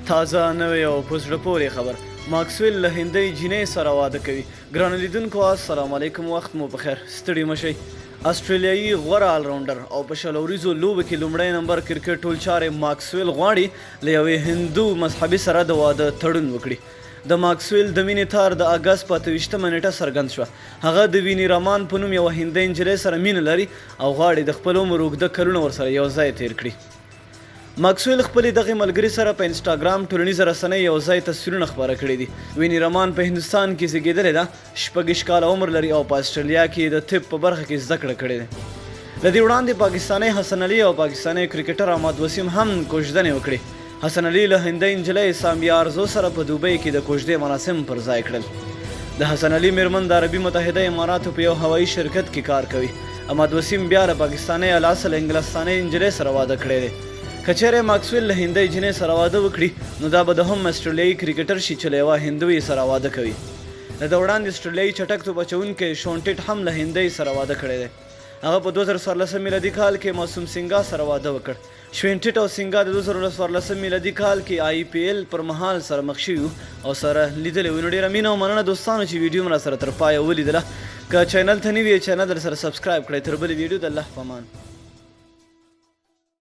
تازه نوې او په زړه پورې خبر ماکسویل له هندۍ جینۍ سره واده کوي. ګرانو لیدونکو السلام علیکم، وخت مو بخیر، ستړي مشئ. استرالیایي غوره آلراونډر او په شل اوریزو لوبو کې لومړی نمبر کرکټ ټولچارې ماکسویل غواړي له یوې هندو مذهبي سره د واده تړون وکړي. د ماکسویل د مینې تار د اګست په 28 نیټه څرګند شوه. هغه د ویني رامان په نوم یوه هندۍ نجلۍ سره مینه لري او غواړي د خپل عمر اوږده کلونه ورسره یو ځای تیر کړي. ماکسویل خپلې دغې ملګري سره په انسټاګرام ټولنیزه رسنۍ یو ځای تصویرونه خپاره کړي دي. ویني رامان په هندوستان کې زیږېدلې ده، 26 کاله عمر لري او په استرالیا کې د طب په برخه کې زده کړه کړې ده. له دې وړاندې پاکستانی حسن علي او پاکستانی کرکټر احمد وسیم هم کوژدنې وکړې. حسن علي له هندۍ نجلۍ سامیا ارزو سره په دوبۍ کې د کوژدې مراسم پر ځای کړل. د حسن علي میرمن د عربي متحده اماراتو په یو هوایي شرکت کې کار کوي. احمد وسیم بیا له پاکستانی الاصل انګلستانۍ نجلۍ سره واده کړی دی. که چیرې ماکسویل له هندۍ جینۍ سره واده وکړي نو دا به د هم استرالیایي کرکټر شي چې له یوه هندوې سره واده کوي. له ده وړاندې استرالیایي چټک توپ اچوونکی شون ټیټ هم له هندۍ سره واده کړی دی. هغه په 2014 میلادي کال کې معصوم سینګا سره واده وکړ. شوین ټیټ او سینګا د 2014 میلادي کال کې آی پی ایل پر مهال سره مخ شوي او سره لیدلې وو. نو ډېره مینه او مننه دوستانو چې ویډیو مو راسره تر پایه ولیدله. که چینل ته نوي یې چینل در سره سبسکرایب کړئ. تر بلې ویډیو د الله په امان.